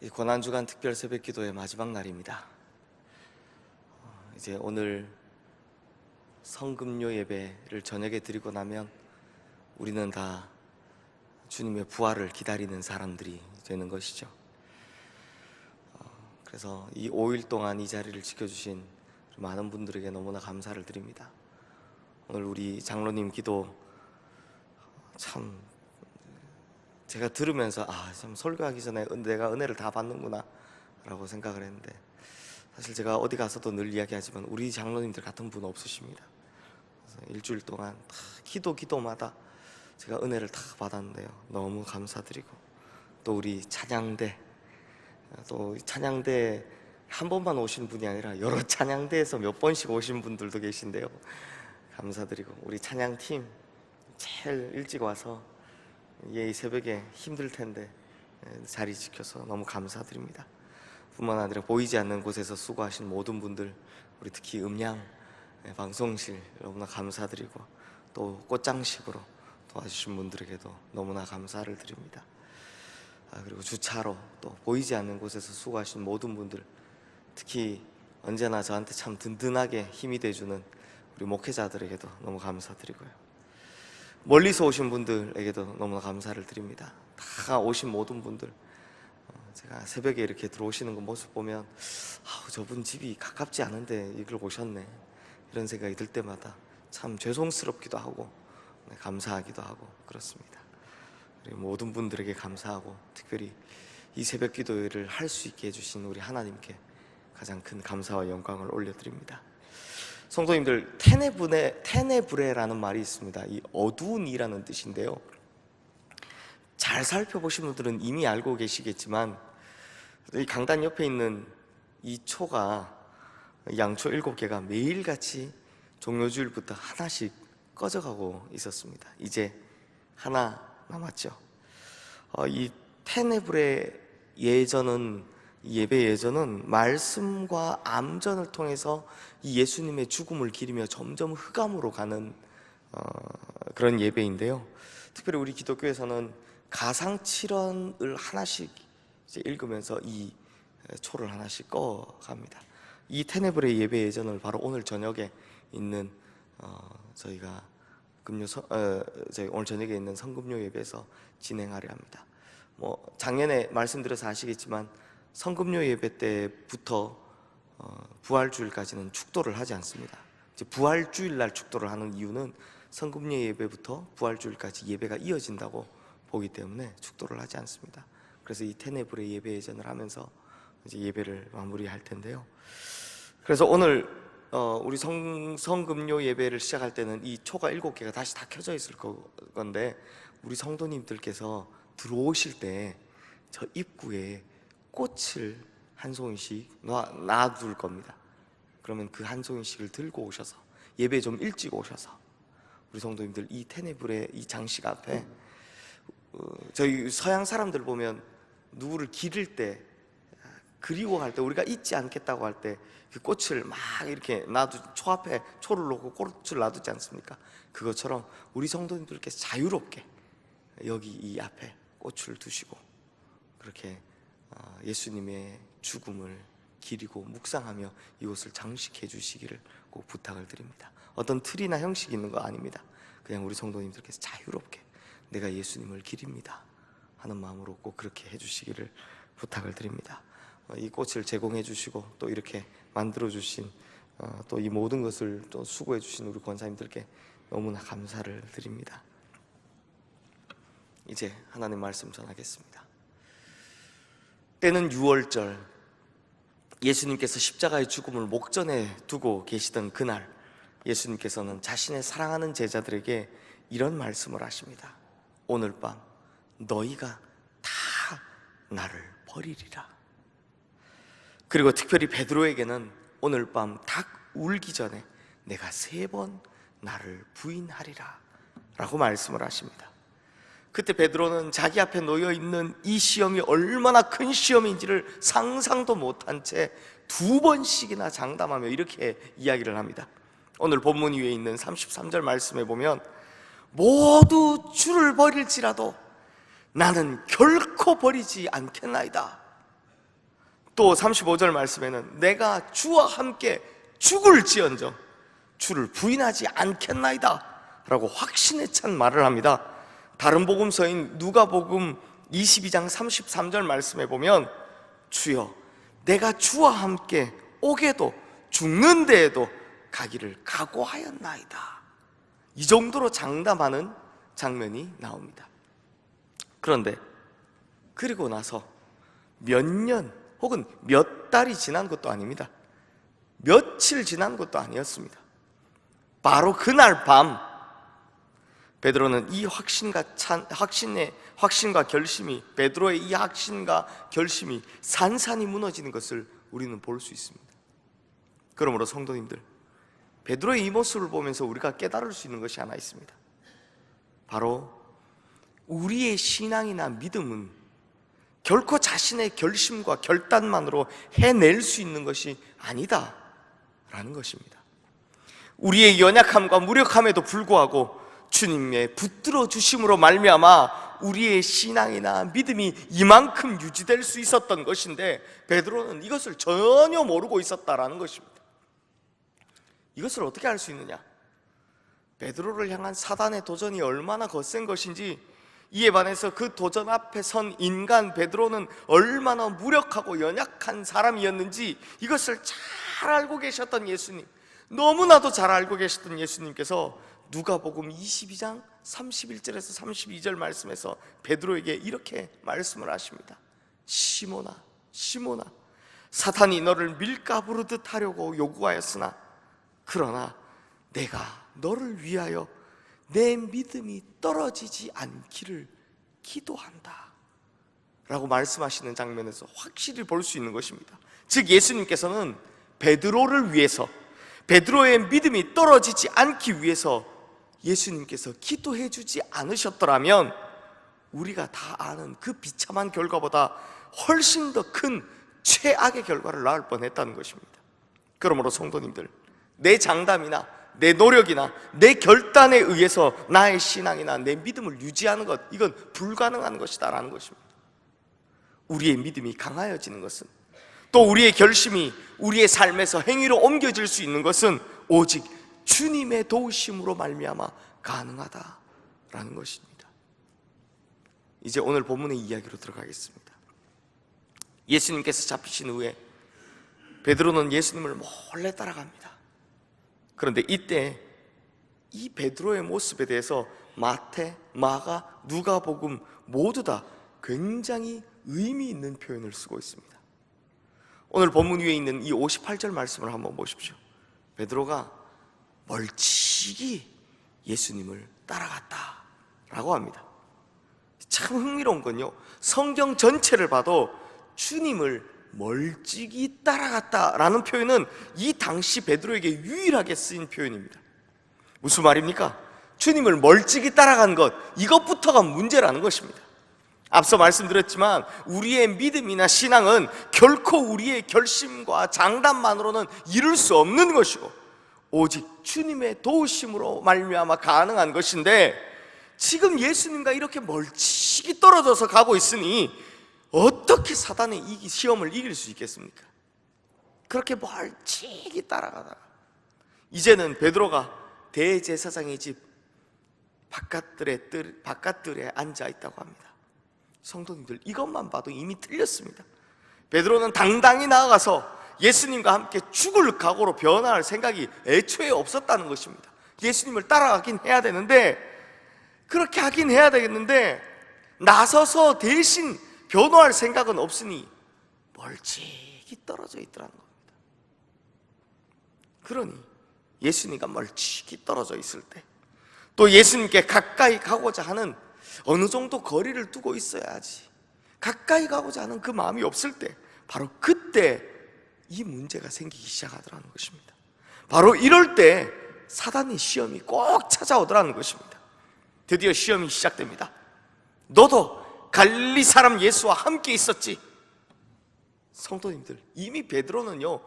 이 고난주간 특별 새벽기도의 마지막 날입니다. 이제 오늘 성금요 예배를 저녁에 드리고 나면 우리는 다 주님의 부활을 기다리는 사람들이 되는 것이죠. 그래서 이 5일 동안 이 자리를 지켜주신 많은 분들에게 너무나 감사를 드립니다. 오늘 우리 장로님 기도 참 제가 들으면서 참 설교하기 전에 내가 은혜를 다 받는구나 라고 생각을 했는데, 사실 제가 어디 가서도 늘 이야기하지만 우리 장로님들 같은 분 없으십니다. 그래서 일주일 동안 다 기도마다 제가 은혜를 다 받았는데요, 너무 감사드리고, 또 우리 찬양대, 또 찬양대 한 번만 오신 분이 아니라 여러 찬양대에서 몇 번씩 오신 분들도 계신데요, 감사드리고, 우리 찬양팀 제일 일찍 와서 이 새벽에 힘들 텐데 자리 지켜서 너무 감사드립니다. 뿐만 아니라 보이지 않는 곳에서 수고하신 모든 분들, 우리 특히 음량 방송실 너무나 감사드리고, 또 꽃장식으로 도와주신 분들에게도 너무나 감사를 드립니다. 그리고 주차로 또 보이지 않는 곳에서 수고하신 모든 분들, 특히 언제나 저한테 참 든든하게 힘이 돼주는 우리 목회자들에게도 너무 감사드리고요, 멀리서 오신 분들에게도 너무나 감사를 드립니다. 다 오신 모든 분들, 제가 새벽에 이렇게 들어오시는 그 모습 보면 저분 집이 가깝지 않은데 이걸 오셨네, 이런 생각이 들 때마다 참 죄송스럽기도 하고 감사하기도 하고 그렇습니다. 그리고 모든 분들에게 감사하고, 특별히 이 새벽 기도회를 할 수 있게 해주신 우리 하나님께 가장 큰 감사와 영광을 올려드립니다. 성도님들, 테네브레라는 말이 있습니다. 이 어두운 이라는 뜻인데요, 잘 살펴보신 분들은 이미 알고 계시겠지만, 이 강단 옆에 있는 이 초가, 양초 7개가 매일같이 종료주일부터 하나씩 꺼져가고 있었습니다. 이제 하나 남았죠. 이 테네브레 예배 예전은 말씀과 암전을 통해서 이 예수님의 죽음을 기리며 점점 흑암으로 가는 그런 예배인데요, 특별히 우리 기독교에서는 가상 7원을 하나씩 이제 읽으면서 이 초를 하나씩 꺼갑니다. 이 테네브레 예배 예전을 바로 오늘 저녁에 있는 저희가 저희 오늘 저녁에 있는 성금요 예배에서 진행하려 합니다. 작년에 말씀드려서 아시겠지만 성금요 예배 때부터 부활주일까지는 축도를 하지 않습니다. 이제 부활주일 날 축도를 하는 이유는 성금요 예배부터 부활주일까지 예배가 이어진다고 보기 때문에 축도를 하지 않습니다. 그래서 이 테네브레 예배 예전을 하면서 이제 예배를 마무리할 텐데요, 그래서 오늘 우리 성금요 예배를 시작할 때는 이 초가 7개가 다시 다 켜져 있을 건데, 우리 성도님들께서 들어오실 때 저 입구에 꽃을 한 송이씩 놔둘 겁니다. 그러면 그 한 송이씩을 들고 오셔서 예배 좀 일찍 오셔서 우리 성도님들 이 테네브레 이 장식 앞에, 저희 서양 사람들 보면 누구를 기릴 때, 그리워할 때, 우리가 잊지 않겠다고 할 때 그 꽃을 막 이렇게 초 앞에 초를 놓고 꽃을 놔두지 않습니까? 그것처럼 우리 성도님들께서 자유롭게 여기 이 앞에 꽃을 두시고 그렇게 예수님의 죽음을 기리고 묵상하며 이곳을 장식해 주시기를 꼭 부탁을 드립니다. 어떤 틀이나 형식이 있는 거 아닙니다. 그냥 우리 성도님들께서 자유롭게 내가 예수님을 기립니다 하는 마음으로 꼭 그렇게 해주시기를 부탁을 드립니다. 이 꽃을 제공해 주시고 또 이렇게 만들어 주신 또 이 모든 것을 또 수고해 주신 우리 권사님들께 너무나 감사를 드립니다. 이제 하나님 말씀 전하겠습니다. 때는 6월절, 예수님께서 십자가의 죽음을 목전에 두고 계시던 그날, 예수님께서는 자신의 사랑하는 제자들에게 이런 말씀을 하십니다. 오늘 밤 너희가 다 나를 버리리라. 그리고 특별히 베드로에게는 오늘 밤 닭 울기 전에 내가 3번 나를 부인하리라 라고 말씀을 하십니다. 그때 베드로는 자기 앞에 놓여있는 이 시험이 얼마나 큰 시험인지를 상상도 못한 채 2번씩이나 장담하며 이렇게 이야기를 합니다. 오늘 본문 위에 있는 33절 말씀에 보면, 모두 주를 버릴지라도 나는 결코 버리지 않겠나이다 또 35절 말씀에는 내가 주와 함께 죽을지언정 주를 부인하지 않겠나이다 라고 확신에 찬 말을 합니다. 다른 복음서인 누가복음 22장 33절 말씀에 보면 주여 내가 주와 함께 오게도 죽는 데에도 가기를 각오하였나이다, 이 정도로 장담하는 장면이 나옵니다. 그런데 그리고 나서 몇 년 혹은 몇 달이 지난 것도 아닙니다. 며칠 지난 것도 아니었습니다. 바로 그날 밤 베드로는 이 확신과 결심이, 베드로의 이 확신과 결심이 산산이 무너지는 것을 우리는 볼 수 있습니다. 그러므로 성도님들, 베드로의 이 모습을 보면서 우리가 깨달을 수 있는 것이 하나 있습니다. 바로 우리의 신앙이나 믿음은 결코 자신의 결심과 결단만으로 해낼 수 있는 것이 아니다 라는 것입니다. 우리의 연약함과 무력함에도 불구하고 주님의 붙들어 주심으로 말미암아 우리의 신앙이나 믿음이 이만큼 유지될 수 있었던 것인데, 베드로는 이것을 전혀 모르고 있었다라는 것입니다. 이것을 어떻게 알 수 있느냐? 베드로를 향한 사단의 도전이 얼마나 거센 것인지, 이에 반해서 그 도전 앞에 선 인간 베드로는 얼마나 무력하고 연약한 사람이었는지 이것을 잘 알고 계셨던 예수님, 너무나도 잘 알고 계셨던 예수님께서 누가복음 22장 31절에서 32절 말씀에서 베드로에게 이렇게 말씀을 하십니다. 시몬아, 시몬아, 사탄이 너를 밀가부르듯 하려고 요구하였으나 그러나 내가 너를 위하여 내 믿음이 떨어지지 않기를 기도한다 라고 말씀하시는 장면에서 확실히 볼 수 있는 것입니다. 즉 예수님께서는 베드로를 위해서, 베드로의 믿음이 떨어지지 않기 위해서 예수님께서 기도해 주지 않으셨더라면 우리가 다 아는 그 비참한 결과보다 훨씬 더 큰 최악의 결과를 낳을 뻔했다는 것입니다. 그러므로 성도님들, 내 장담이나 내 노력이나 내 결단에 의해서 나의 신앙이나 내 믿음을 유지하는 것, 이건 불가능한 것이다 라는 것입니다. 우리의 믿음이 강하여지는 것은, 또 우리의 결심이 우리의 삶에서 행위로 옮겨질 수 있는 것은 오직 주님의 도우심으로 말미암아 가능하다라는 것입니다. 이제 오늘 본문의 이야기로 들어가겠습니다. 예수님께서 잡히신 후에 베드로는 예수님을 몰래 따라갑니다. 그런데 이때 이 베드로의 모습에 대해서 마태, 마가, 누가복음 모두 다 굉장히 의미 있는 표현을 쓰고 있습니다. 오늘 본문 위에 있는 이 58절 말씀을 한번 보십시오. 베드로가 멀찍이 예수님을 따라갔다 라고 합니다. 참 흥미로운 건요, 성경 전체를 봐도 주님을 멀찍이 따라갔다라는 표현은 이 당시 베드로에게 유일하게 쓰인 표현입니다. 무슨 말입니까? 주님을 멀찍이 따라간 것, 이것부터가 문제라는 것입니다. 앞서 말씀드렸지만 우리의 믿음이나 신앙은 결코 우리의 결심과 장담만으로는 이룰 수 없는 것이고 오직 주님의 도우심으로 말미암아 가능한 것인데, 지금 예수님과 이렇게 멀찍이 떨어져서 가고 있으니 어떻게 사단의 시험을 이길 수 있겠습니까? 그렇게 멀찍이 따라가다가 이제는 베드로가 대제사장의 집 바깥들에 앉아 있다고 합니다. 성도님들, 이것만 봐도 이미 틀렸습니다. 베드로는 당당히 나아가서 예수님과 함께 죽을 각오로 변화할 생각이 애초에 없었다는 것입니다. 예수님을 따라가긴 해야 되는데, 그렇게 하긴 해야 되겠는데 나서서 대신 변호할 생각은 없으니 멀찍이 떨어져 있더라는 겁니다. 그러니 예수님과 멀찍이 떨어져 있을 때, 또 예수님께 가까이 가고자 하는 어느 정도 거리를 두고 있어야지 가까이 가고자 하는 그 마음이 없을 때, 바로 그때 이 문제가 생기기 시작하더라는 것입니다. 바로 이럴 때 사단의 시험이 꼭 찾아오더라는 것입니다. 드디어 시험이 시작됩니다. 너도 갈릴리 사람 예수와 함께 있었지. 성도님들, 이미 베드로는요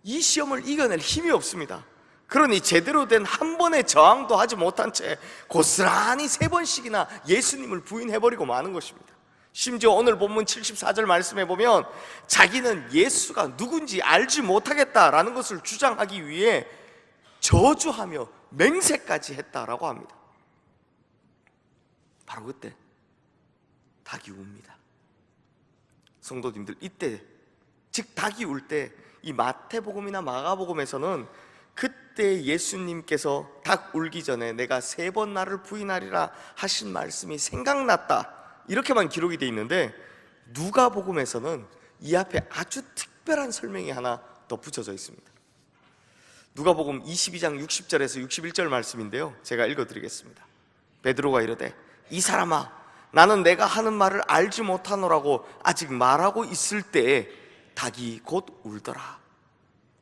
이 시험을 이겨낼 힘이 없습니다. 그러니 제대로 된 한 번의 저항도 하지 못한 채 고스란히 3번씩이나 예수님을 부인해버리고 마는 것입니다. 심지어 오늘 본문 74절 말씀에 보면 자기는 예수가 누군지 알지 못하겠다라는 것을 주장하기 위해 저주하며 맹세까지 했다라고 합니다. 바로 그때 닭이 웁니다. 성도님들, 이때 즉 닭이 울 때 이 마태복음이나 마가복음에서는 그때 예수님께서 닭 울기 전에 내가 3번 나를 부인하리라 하신 말씀이 생각났다, 이렇게만 기록이 되어 있는데, 누가복음에서는 이 앞에 아주 특별한 설명이 하나 덧붙여져 있습니다. 누가복음 22장 60절에서 61절 말씀인데요, 제가 읽어드리겠습니다. 베드로가 이르되 이 사람아, 나는 내가 하는 말을 알지 못하노라고 아직 말하고 있을 때에 닭이 곧 울더라.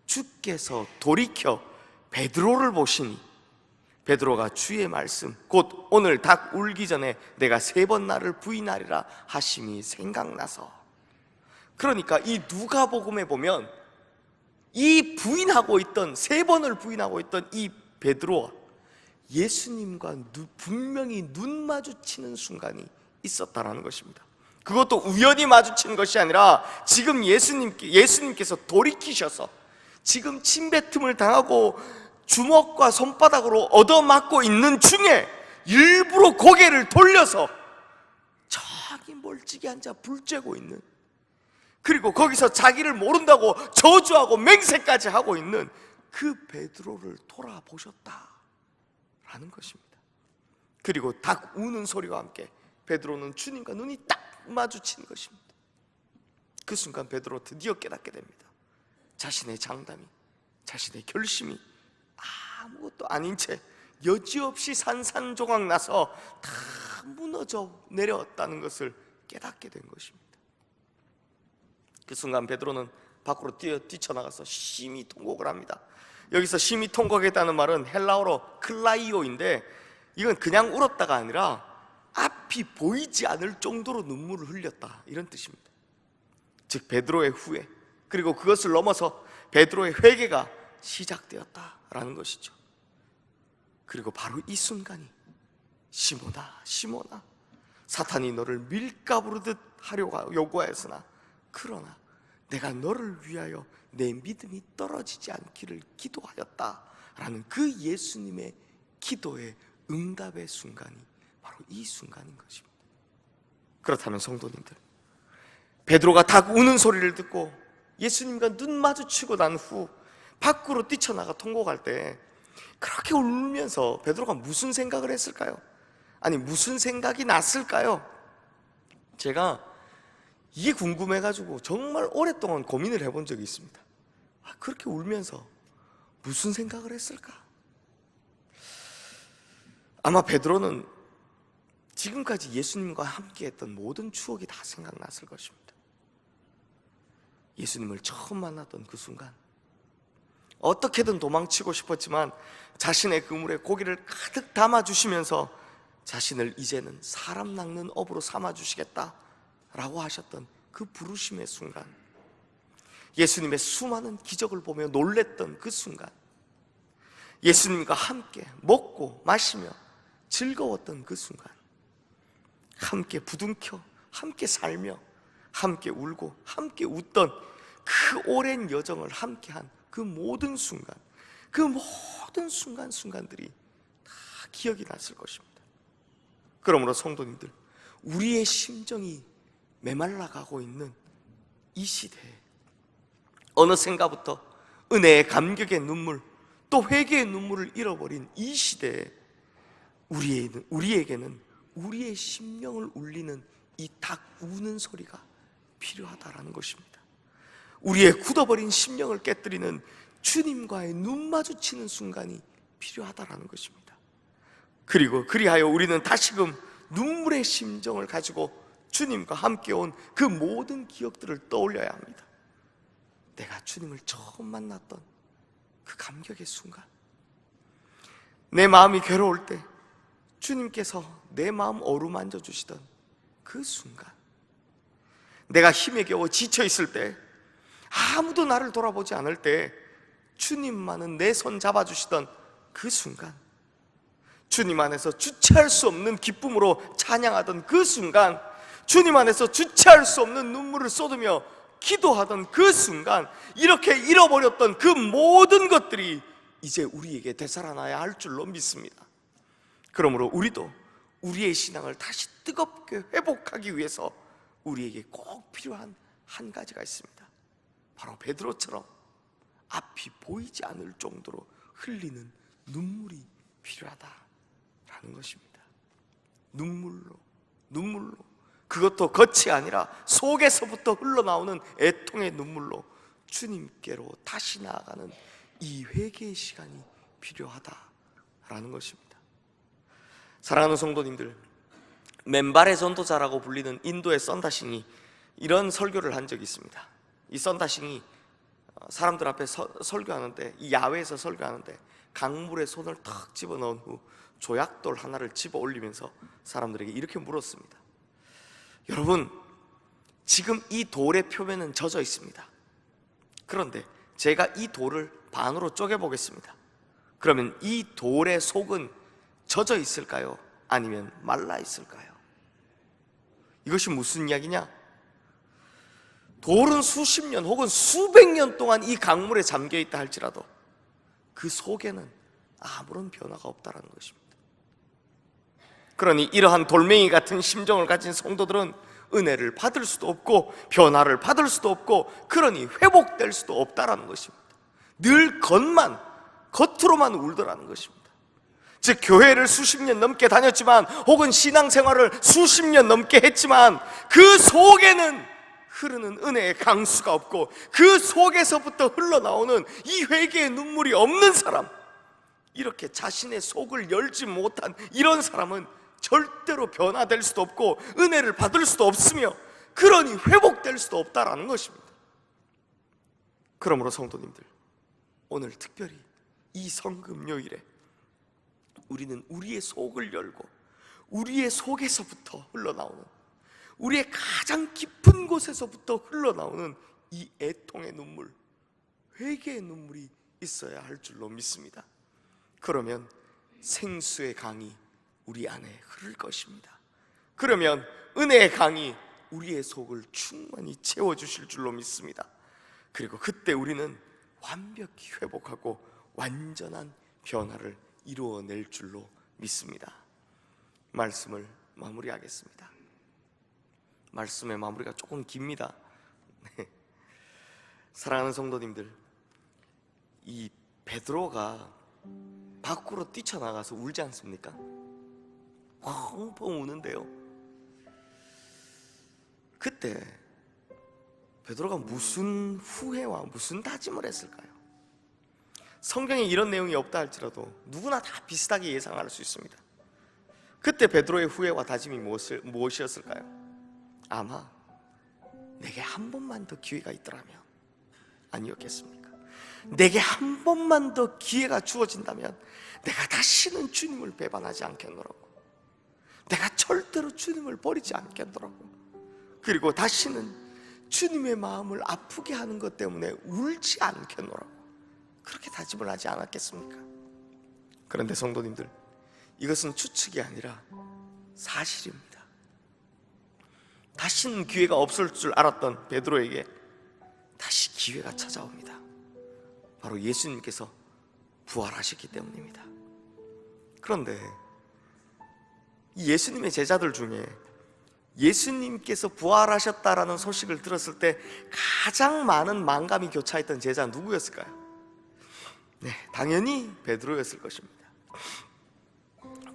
주께서 돌이켜 베드로를 보시니 베드로가 주의 말씀 곧 오늘 닭 울기 전에 내가 3번 나를 부인하리라 하심이 생각나서. 그러니까 이 누가복음에 보면 이 부인하고 있던, 3번을 부인하고 있던 이 베드로와 예수님과 분명히 눈 마주치는 순간이 있었다라는 것입니다. 그것도 우연히 마주친 것이 아니라 지금 예수님께서 돌이키셔서 지금 침뱉음을 당하고 주먹과 손바닥으로 얻어맞고 있는 중에 일부러 고개를 돌려서 저기 멀찍이 앉아 불 쬐고 있는, 그리고 거기서 자기를 모른다고 저주하고 맹세까지 하고 있는 그 베드로를 돌아보셨다라는 것입니다. 그리고 닭 우는 소리와 함께 베드로는 주님과 눈이 딱 마주친 것입니다. 그 순간 베드로 드디어 깨닫게 됩니다. 자신의 장담이, 자신의 결심이 아무것도 아닌 채 여지없이 산산조각 나서 다 무너져 내려왔다는 것을 깨닫게 된 것입니다. 그 순간 베드로는 밖으로 뛰쳐나가서 심히 통곡을 합니다. 여기서 심히 통곡했다는 말은 헬라어로 클라이오인데, 이건 그냥 울었다가 아니라 앞이 보이지 않을 정도로 눈물을 흘렸다, 이런 뜻입니다. 즉 베드로의 후회, 그리고 그것을 넘어서 베드로의 회개가 시작되었다라는 것이죠. 그리고 바로 이 순간이 시몬아 시몬아, 사탄이 너를 밀가부르듯 하려고 요구하였으나 그러나 내가 너를 위하여 내 믿음이 떨어지지 않기를 기도하였다라는 그 예수님의 기도의 응답의 순간이 바로 이 순간인 것입니다. 그렇다면 성도님들, 베드로가 닭 우는 소리를 듣고 예수님과 눈 마주치고 난 후 밖으로 뛰쳐나가 통곡할 때 그렇게 울면서 베드로가 무슨 생각을 했을까요? 아니 무슨 생각이 났을까요? 제가 이게 궁금해가지고 정말 오랫동안 고민을 해본 적이 있습니다. 그렇게 울면서 무슨 생각을 했을까? 아마 베드로는 지금까지 예수님과 함께했던 모든 추억이 다 생각났을 것입니다. 예수님을 처음 만났던 그 순간, 어떻게든 도망치고 싶었지만 자신의 그물에 고기를 가득 담아주시면서 자신을 이제는 사람 낚는 업으로 삼아주시겠다라고 하셨던 그 부르심의 순간, 예수님의 수많은 기적을 보며 놀랬던 그 순간, 예수님과 함께 먹고 마시며 즐거웠던 그 순간, 함께 부둥켜 함께 살며 함께 울고 함께 웃던 그 오랜 여정을 함께한 그 모든 순간, 그 모든 순간들이 다 기억이 났을 것입니다. 그러므로 성도님들, 우리의 심정이 메말라가고 있는 이 시대에 어느샌가부터 은혜의 감격의 눈물, 또 회개의 눈물을 잃어버린 이 시대에 우리에게는 우리의 심령을 울리는 이 닭 우는 소리가 필요하다라는 것입니다. 우리의 굳어버린 심령을 깨뜨리는 주님과의 눈 마주치는 순간이 필요하다라는 것입니다. 그리고 그리하여 우리는 다시금 눈물의 심정을 가지고 주님과 함께 온 그 모든 기억들을 떠올려야 합니다. 내가 주님을 처음 만났던 그 감격의 순간, 내 마음이 괴로울 때 주님께서 내 마음 어루만져 주시던 그 순간, 내가 힘에 겨워 지쳐 있을 때, 아무도 나를 돌아보지 않을 때 주님만은 내 손 잡아주시던 그 순간, 주님 안에서 주체할 수 없는 기쁨으로 찬양하던 그 순간, 주님 안에서 주체할 수 없는 눈물을 쏟으며 기도하던 그 순간 이렇게 잃어버렸던 그 모든 것들이 이제 우리에게 되살아나야 할 줄로 믿습니다. 그러므로 우리도 우리의 신앙을 다시 뜨겁게 회복하기 위해서 우리에게 꼭 필요한 한 가지가 있습니다. 바로 베드로처럼 앞이 보이지 않을 정도로 흘리는 눈물이 필요하다라는 것입니다. 눈물로 그것도 겉이 아니라 속에서부터 흘러나오는 애통의 눈물로 주님께로 다시 나아가는 이 회개의 시간이 필요하다라는 것입니다. 사랑하는 성도님들, 맨발의 전도자라고 불리는 인도의 썬다싱이 이런 설교를 한 적이 있습니다. 이 썬다싱이 사람들 앞에 설교하는데, 이 야외에서 설교하는데 강물에 손을 탁 집어넣은 후 조약돌 하나를 집어 올리면서 사람들에게 이렇게 물었습니다. 여러분, 지금 이 돌의 표면은 젖어 있습니다. 그런데 제가 이 돌을 반으로 쪼개 보겠습니다. 그러면 이 돌의 속은 젖어 있을까요? 아니면 말라 있을까요? 이것이 무슨 이야기냐? 돌은 수십 년 혹은 수백 년 동안 이 강물에 잠겨 있다 할지라도 그 속에는 아무런 변화가 없다는 것입니다. 그러니 이러한 돌멩이 같은 심정을 가진 성도들은 은혜를 받을 수도 없고 변화를 받을 수도 없고, 그러니 회복될 수도 없다는 것입니다. 늘 겉으로만 울더라는 것입니다. 즉, 교회를 수십 년 넘게 다녔지만 혹은 신앙생활을 수십 년 넘게 했지만 그 속에는 흐르는 은혜의 강수가 없고 그 속에서부터 흘러나오는 이 회개의 눈물이 없는 사람, 이렇게 자신의 속을 열지 못한 이런 사람은 절대로 변화될 수도 없고 은혜를 받을 수도 없으며, 그러니 회복될 수도 없다라는 것입니다. 그러므로 성도님들, 오늘 특별히 이 성금요일에 우리는 우리의 속을 열고 우리의 속에서부터 흘러나오는, 우리의 가장 깊은 곳에서부터 흘러나오는 이 애통의 눈물, 회개의 눈물이 있어야 할 줄로 믿습니다. 그러면 생수의 강이 우리 안에 흐를 것입니다. 그러면 은혜의 강이 우리의 속을 충만히 채워주실 줄로 믿습니다. 그리고 그때 우리는 완벽히 회복하고 완전한 변화를 이루어낼 줄로 믿습니다. 말씀을 마무리하겠습니다. 말씀의 마무리가 조금 깁니다. 사랑하는 성도님들, 이 베드로가 밖으로 뛰쳐나가서 울지 않습니까? 펑펑 우는데요, 그때 베드로가 무슨 후회와 무슨 다짐을 했을까요? 성경에 이런 내용이 없다 할지라도 누구나 다 비슷하게 예상할 수 있습니다. 그때 베드로의 후회와 다짐이 무엇이었을까요? 아마 내게 한 번만 더 기회가 있더라면 아니었겠습니까? 내게 한 번만 더 기회가 주어진다면 내가 다시는 주님을 배반하지 않겠노라고, 내가 절대로 주님을 버리지 않겠노라고, 그리고 다시는 주님의 마음을 아프게 하는 것 때문에 울지 않겠노라고 그렇게 다짐을 하지 않았겠습니까? 그런데 성도님들, 이것은 추측이 아니라 사실입니다. 다시는 기회가 없을 줄 알았던 베드로에게 다시 기회가 찾아옵니다. 바로 예수님께서 부활하셨기 때문입니다. 그런데 이 예수님의 제자들 중에 예수님께서 부활하셨다라는 소식을 들었을 때 가장 많은 만감이 교차했던 제자는 누구였을까요? 네, 당연히 베드로였을 것입니다.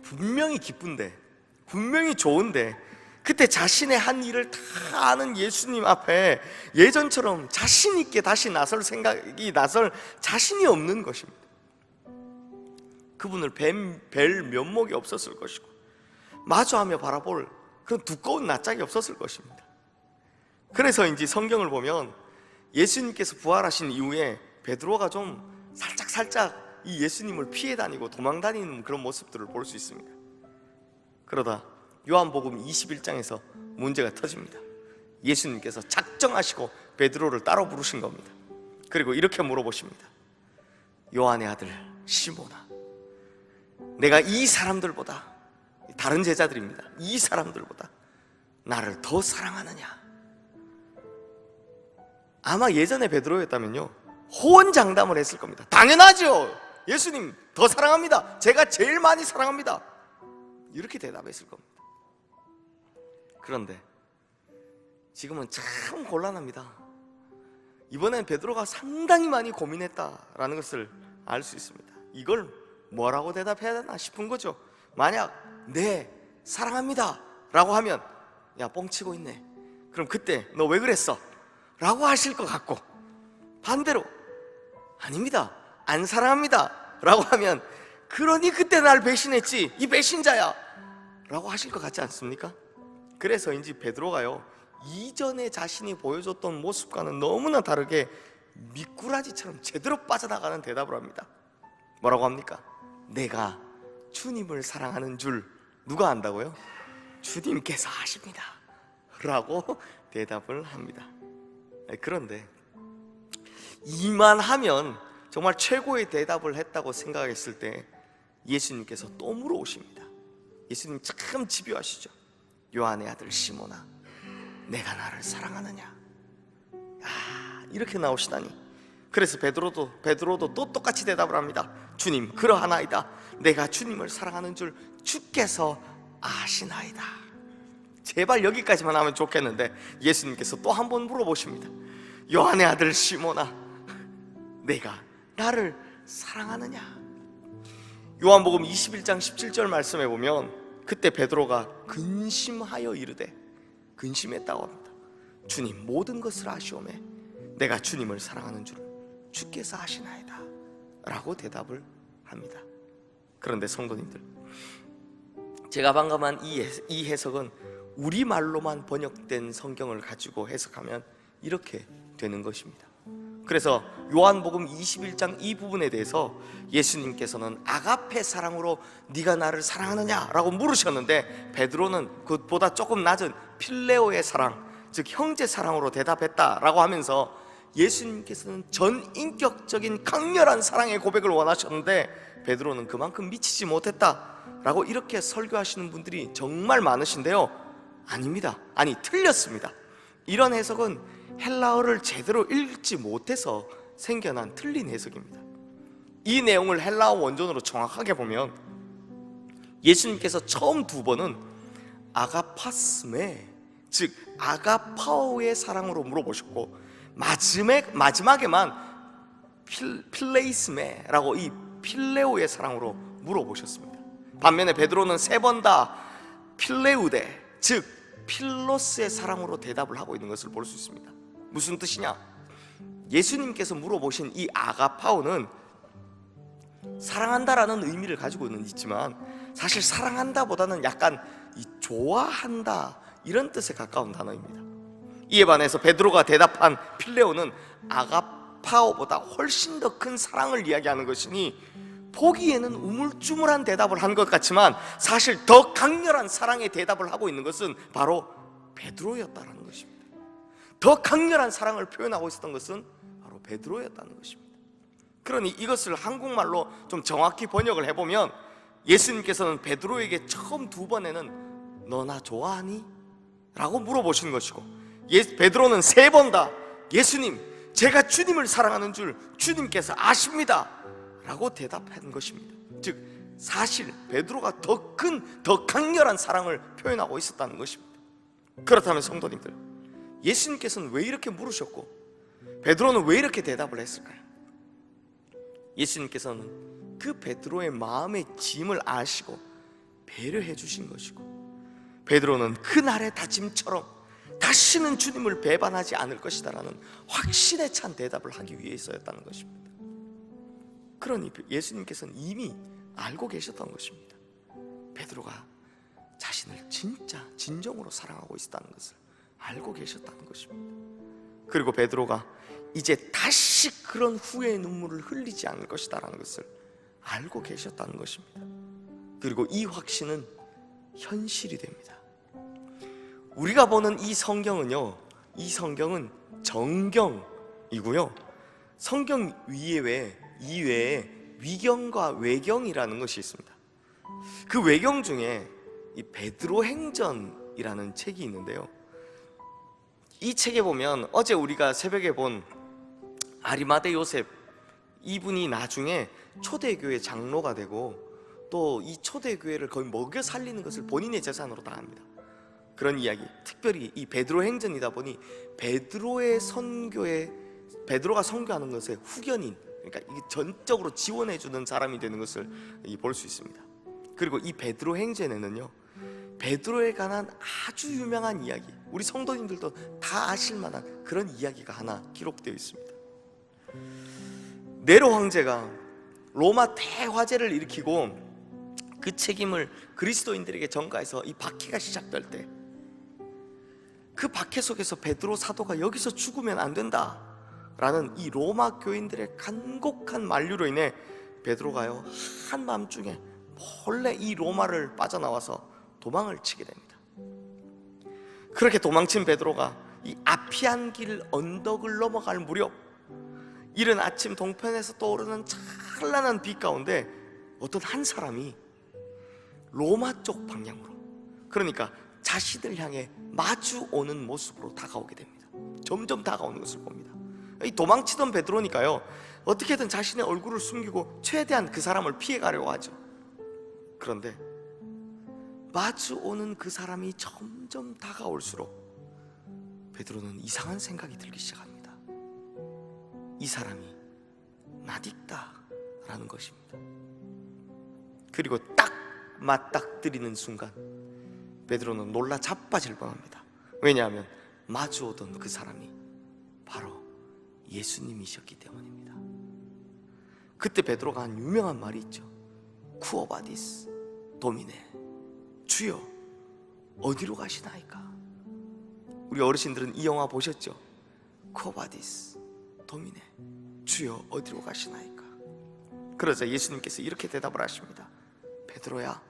분명히 기쁜데, 분명히 좋은데, 그때 자신의 한 일을 다 아는 예수님 앞에 예전처럼 자신 있게 다시 나설 자신이 없는 것입니다. 그분을 뵐 면목이 없었을 것이고 마주하며 바라볼 그런 두꺼운 낯짝이 없었을 것입니다. 그래서인지 성경을 보면 예수님께서 부활하신 이후에 베드로가 좀 살짝 이 예수님을 피해 다니고 도망 다니는 그런 모습들을 볼 수 있습니다. 그러다 요한복음 21장에서 문제가 터집니다. 예수님께서 작정하시고 베드로를 따로 부르신 겁니다. 그리고 이렇게 물어보십니다. 요한의 아들 시몬아, 내가 이 사람들보다, 다른 제자들입니다, 이 사람들보다 나를 더 사랑하느냐? 아마 예전에 베드로였다면요, 호언장담을 했을 겁니다. 당연하죠. 예수님 더 사랑합니다. 제가 제일 많이 사랑합니다. 이렇게 대답했을 겁니다. 그런데 지금은 참 곤란합니다. 이번엔 베드로가 상당히 많이 고민했다라는 것을 알 수 있습니다. 이걸 뭐라고 대답해야 되나 싶은 거죠. 만약 네 사랑합니다 라고 하면 야 뻥치고 있네, 그럼 그때 너 왜 그랬어? 라고 하실 것 같고, 반대로 아닙니다 안 사랑합니다 라고 하면 그러니 그때 날 배신했지 이 배신자야 라고 하실 것 같지 않습니까? 그래서인지 베드로가요, 이전에 자신이 보여줬던 모습과는 너무나 다르게 미꾸라지처럼 제대로 빠져나가는 대답을 합니다. 뭐라고 합니까? 내가 주님을 사랑하는 줄 누가 안다고요? 주님께서 아십니다 라고 대답을 합니다. 그런데 이만하면 정말 최고의 대답을 했다고 생각했을 때 예수님께서 또 물어오십니다. 예수님 참 집요하시죠. 요한의 아들 시몬아, 내가 나를 사랑하느냐? 이렇게 나오시다니. 그래서 베드로도 또 똑같이 대답을 합니다. 주님 그러하나이다. 내가 주님을 사랑하는 줄 주께서 아시나이다. 제발 여기까지만 하면 좋겠는데 예수님께서 또 한 번 물어보십니다. 요한의 아들 시몬아, 내가 나를 사랑하느냐? 요한복음 21장 17절 말씀에 보면 그때 베드로가 근심하여 이르되, 근심했다고 합니다. 주님 모든 것을 아시오매 내가 주님을 사랑하는 줄 주께서 아시나이다 라고 대답을 합니다. 그런데 성도님들, 제가 방금 한 이 해석은 우리말로만 번역된 성경을 가지고 해석하면 이렇게 되는 것입니다. 그래서 요한복음 21장 이 부분에 대해서 예수님께서는 아가페 사랑으로 네가 나를 사랑하느냐 라고 물으셨는데 베드로는 그것보다 조금 낮은 필레오의 사랑, 즉 형제 사랑으로 대답했다라고 하면서 예수님께서는 전인격적인 강렬한 사랑의 고백을 원하셨는데 베드로는 그만큼 미치지 못했다라고 이렇게 설교하시는 분들이 정말 많으신데요, 아닙니다. 아니 틀렸습니다. 이런 해석은 헬라어를 제대로 읽지 못해서 생겨난 틀린 해석입니다. 이 내용을 헬라어 원전으로 정확하게 보면 예수님께서 처음 두 번은 아가파스메, 즉 아가파오의 사랑으로 물어보셨고 마지막에만 필레이스메라고 이 필레오의 사랑으로 물어보셨습니다. 반면에 베드로는 세 번 다 필레우데, 즉 필로스의 사랑으로 대답을 하고 있는 것을 볼 수 있습니다. 무슨 뜻이냐? 예수님께서 물어보신 이 아가파오는 사랑한다라는 의미를 가지고 있지만 사실 사랑한다보다는 약간 이 좋아한다 이런 뜻에 가까운 단어입니다. 이에 반해서 베드로가 대답한 필레오는 아가파오보다 훨씬 더 큰 사랑을 이야기하는 것이니 보기에는 우물쭈물한 대답을 한 것 같지만 사실 더 강렬한 사랑의 대답을 하고 있는 것은 바로 베드로였다는 것입니다. 더 강렬한 사랑을 표현하고 있었던 것은 바로 베드로였다는 것입니다. 그러니 이것을 한국말로 좀 정확히 번역을 해보면 예수님께서는 베드로에게 처음 두 번에는 너 나 좋아하니? 라고 물어보신 것이고 베드로는 세 번 다 예수님 제가 주님을 사랑하는 줄 주님께서 아십니다 라고 대답한 것입니다. 즉 사실 베드로가 더 강렬한 사랑을 표현하고 있었다는 것입니다. 그렇다면 성도님들, 예수님께서는 왜 이렇게 물으셨고 베드로는 왜 이렇게 대답을 했을까요? 예수님께서는 그 베드로의 마음의 짐을 아시고 배려해 주신 것이고 베드로는 그날의 다짐처럼 다시는 주님을 배반하지 않을 것이다라는 확신에 찬 대답을 하기 위해서였다는 것입니다. 그러니 예수님께서는 이미 알고 계셨던 것입니다. 베드로가 자신을 진짜 진정으로 사랑하고 있었다는 것을 알고 계셨다는 것입니다. 그리고 베드로가 이제 다시 그런 후회의 눈물을 흘리지 않을 것이다라는 것을 알고 계셨다는 것입니다. 그리고 이 확신은 현실이 됩니다. 우리가 보는 이 성경은요, 이 성경은 정경이고요, 성경 이외에 위경과 외경이라는 것이 있습니다. 그 외경 중에 이 베드로 행전 성경이라는 책이 있는데요, 이 책에 보면 어제 우리가 새벽에 본 아리마대 요셉, 이분이 나중에 초대교회 장로가 되고 또 이 초대교회를 거의 먹여 살리는 것을 본인의 재산으로 다 합니다. 그런 이야기, 특별히 이 베드로 행전이다 보니 베드로의 선교에, 베드로가 선교하는 것에 후견인, 그러니까 이게 전적으로 지원해주는 사람이 되는 것을 볼 수 있습니다. 그리고 이 베드로 행전에는요, 베드로에 관한 아주 유명한 이야기, 우리 성도님들도 다 아실 만한 그런 이야기가 하나 기록되어 있습니다. 네로 황제가 로마 대화재를 일으키고 그 책임을 그리스도인들에게 전가해서 이 박해가 시작될 때, 그 박해 속에서 베드로 사도가 여기서 죽으면 안 된다 라는 이 로마 교인들의 간곡한 만류로 인해 베드로가요, 한밤중에 몰래 이 로마를 빠져나와서 도망을 치게 됩니다. 그렇게 도망친 베드로가 이 아피안 길 언덕을 넘어갈 무렵, 이른 아침 동편에서 떠오르는 찬란한 빛 가운데 어떤 한 사람이 로마 쪽 방향으로, 그러니까 자신을 향해 마주 오는 모습으로 다가오게 됩니다. 점점 다가오는 것을 봅니다. 이 도망치던 베드로니까요, 어떻게든 자신의 얼굴을 숨기고 최대한 그 사람을 피해가려고 하죠. 그런데 마주 오는 그 사람이 점점 다가올수록 베드로는 이상한 생각이 들기 시작합니다. 이 사람이 낯익다라는 것입니다. 그리고 딱 맞닥뜨리는 순간 베드로는 놀라 자빠질 뻔합니다. 왜냐하면 마주오던 그 사람이 바로 예수님이셨기 때문입니다. 그때 베드로가 한 유명한 말이 있죠. 쿠오바디스 도미네, 주여 어디로 가시나이까? 우리 어르신들은 이 영화 보셨죠? 쿠오바디스 도미네, 주여 어디로 가시나이까? 그러자 예수님께서 이렇게 대답을 하십니다. 베드로야,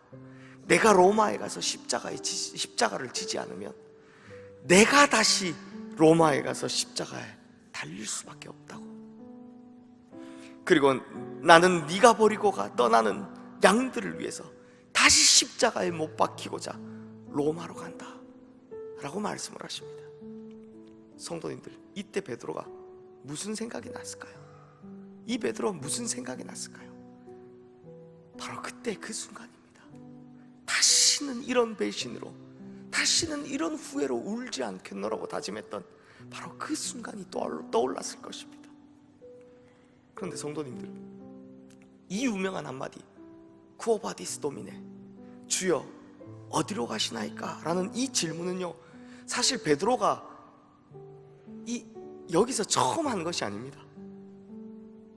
내가 로마에 가서 십자가를 지지 않으면 내가 다시 로마에 가서 십자가에 달릴 수밖에 없다고. 그리고 나는 네가 버리고 떠나는 양들을 위해서 다시 십자가에 못 박히고자 로마로 간다 라고 말씀을 하십니다. 성도님들, 이때 베드로가 무슨 생각이 났을까요? 이 베드로가 무슨 생각이 났을까요? 바로 그때 그 순간입니다. 다시는 이런 배신으로, 다시는 이런 후회로 울지 않겠노라고 다짐했던 바로 그 순간이 떠올랐을 것입니다. 그런데 성도님들, 이 유명한 한마디 쿠오바디스 도미네, 주여 어디로 가시나이까? 라는 이 질문은요, 사실 베드로가 여기서 처음 한 것이 아닙니다.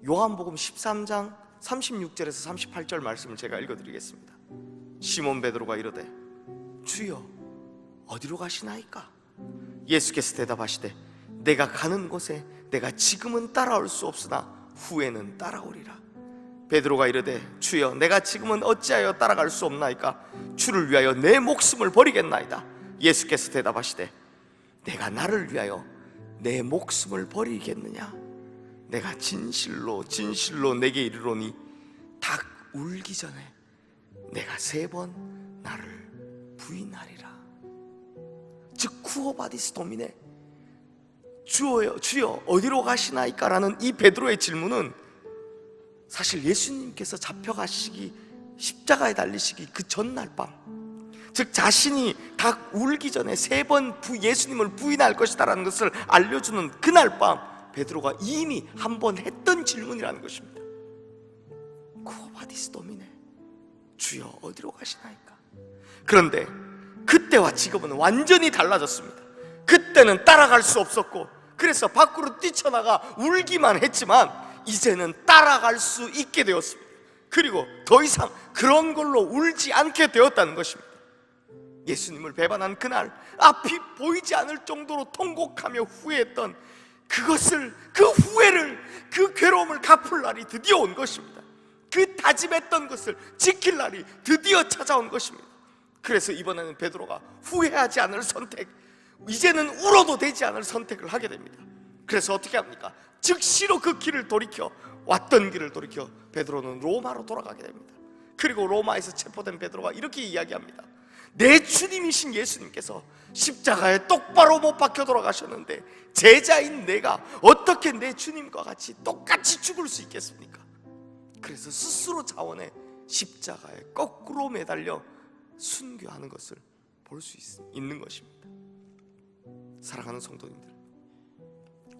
요한복음 13장 36절에서 38절 말씀을 제가 읽어드리겠습니다. 시몬 베드로가 이르되 주여 어디로 가시나이까? 예수께서 대답하시되 내가 가는 곳에 내가 지금은 따라올 수 없으나 후에는 따라오리라. 베드로가 이르되 주여 내가 지금은 어찌하여 따라갈 수 없나이까? 주를 위하여 내 목숨을 버리겠나이다. 예수께서 대답하시되 내가 나를 위하여 내 목숨을 버리겠느냐? 내가 진실로 진실로 내게 이르노니 닭 울기 전에 내가 3번 나를 부인하리라. 즉 쿠오바디스 도미네, 주여 어디로 가시나이까? 라는 이 베드로의 질문은 사실 예수님께서 잡혀가시기, 십자가에 달리시기 그 전날 밤, 즉 자신이 닭 울기 전에 3번 예수님을 부인할 것이다라는 것을 알려주는 그날 밤 베드로가 이미 한 번 했던 질문이라는 것입니다. 쿠오바디스 도미네, 주여 어디로 가시나이까? 그런데 그때와 지금은 완전히 달라졌습니다. 그때는 따라갈 수 없었고 그래서 밖으로 뛰쳐나가 울기만 했지만 이제는 따라갈 수 있게 되었습니다. 그리고 더 이상 그런 걸로 울지 않게 되었다는 것입니다. 예수님을 배반한 그날 앞이 보이지 않을 정도로 통곡하며 후회했던 그 후회를, 그 괴로움을 갚을 날이 드디어 온 것입니다. 그 다짐했던 것을 지킬 날이 드디어 찾아온 것입니다. 그래서 이번에는 베드로가 후회하지 않을 선택, 이제는 울어도 되지 않을 선택을 하게 됩니다. 그래서 어떻게 합니까? 즉시로 그 길을 돌이켜, 왔던 길을 돌이켜 베드로는 로마로 돌아가게 됩니다. 그리고 로마에서 체포된 베드로가 이렇게 이야기합니다. 내 주님이신 예수님께서 십자가에 똑바로 못 박혀 돌아가셨는데 제자인 내가 어떻게 내 주님과 같이 똑같이 죽을 수 있겠습니까? 그래서 스스로 자원해 십자가에 거꾸로 매달려 순교하는 것을 볼 수 있는 것입니다. 사랑하는 성도님들,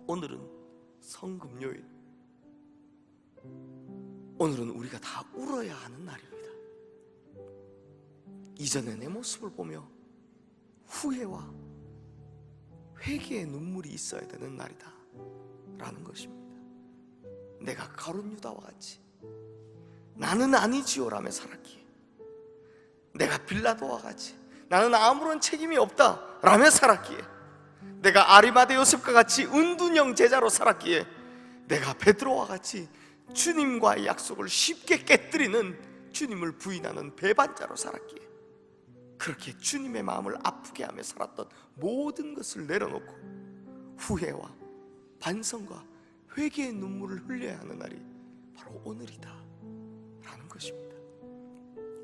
오늘은 성금요일, 오늘은 우리가 다 울어야 하는 날입니다. 이전의 내 모습을 보며 후회와 회개의 눈물이 있어야 되는 날이다 라는 것입니다. 내가 가룟 유다와 같이 나는 아니지요 라며 살았기에, 내가 빌라도와 같이 나는 아무런 책임이 없다 라며 살았기에, 내가 아리마대 요셉과 같이 은둔형 제자로 살았기에, 내가 베드로와 같이 주님과의 약속을 쉽게 깨뜨리는 주님을 부인하는 배반자로 살았기에, 그렇게 주님의 마음을 아프게 하며 살았던 모든 것을 내려놓고 후회와 반성과 회개의 눈물을 흘려야 하는 날이 바로 오늘이다 라는 것입니다.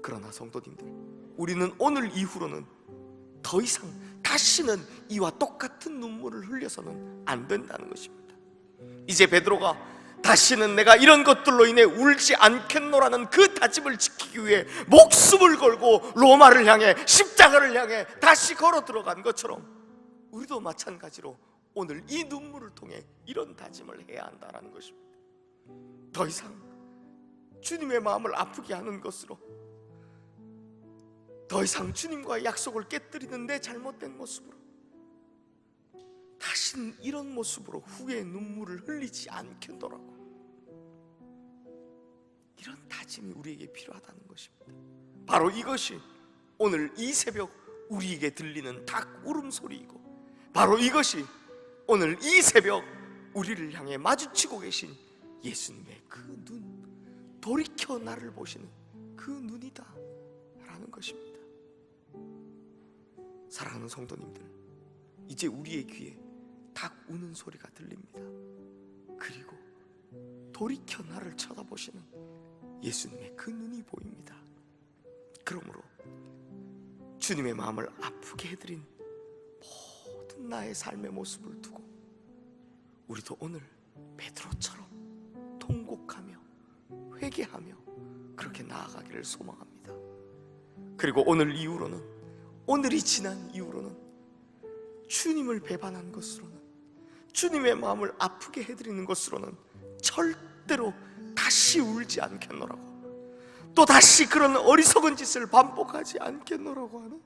그러나 성도님들, 우리는 오늘 이후로는 더 이상 다시는 이와 똑같은 눈물을 흘려서는 안 된다는 것입니다. 이제 베드로가 다시는 내가 이런 것들로 인해 울지 않겠노라는 그 다짐을 지키기 위해 목숨을 걸고 로마를 향해, 십자가를 향해 다시 걸어 들어간 것처럼 우리도 마찬가지로 오늘 이 눈물을 통해 이런 다짐을 해야 한다는 것입니다. 더 이상 주님의 마음을 아프게 하는 것으로, 더 이상 주님과의 약속을 깨뜨리는 내 잘못된 모습으로, 다시는 이런 모습으로 후회의 눈물을 흘리지 않겠노라고, 이런 다짐이 우리에게 필요하다는 것입니다. 바로 이것이 오늘 이 새벽 우리에게 들리는 닭 울음소리이고, 바로 이것이 오늘 이 새벽 우리를 향해 마주치고 계신 예수님의 그 눈, 돌이켜 나를 보시는 그 눈이다 라는 것입니다. 사랑하는 성도님들, 이제 우리의 귀에 닭 우는 소리가 들립니다. 그리고 돌이켜 나를 쳐다보시는 예수님의 그 눈이 보입니다. 그러므로 주님의 마음을 아프게 해드린 모든 나의 삶의 모습을 두고 우리도 오늘 베드로처럼 통곡하며 회개하며 그렇게 나아가기를 소망합니다. 그리고 오늘 이후로는, 오늘이 지난 이후로는 주님을 배반한 것으로는, 주님의 마음을 아프게 해드리는 것으로는 절대로 다시 울지 않겠노라고, 또 다시 그런 어리석은 짓을 반복하지 않겠노라고 하는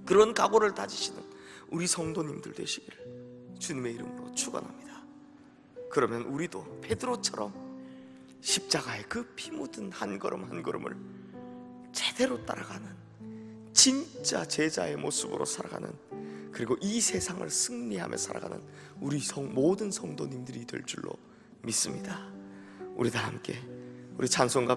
그런 각오를 다지시는 우리 성도님들 되시기를 주님의 이름으로 축원합니다. 그러면 우리도 베드로처럼 십자가의 그 피 묻은 한 걸음 한 걸음을 제대로 따라가는 진짜 제자의 모습으로 살아가는, 그리고 이 세상을 승리하며 살아가는 우리 모든 성도님들이 될 줄로 믿습니다. 우리 다 함께 우리 찬송가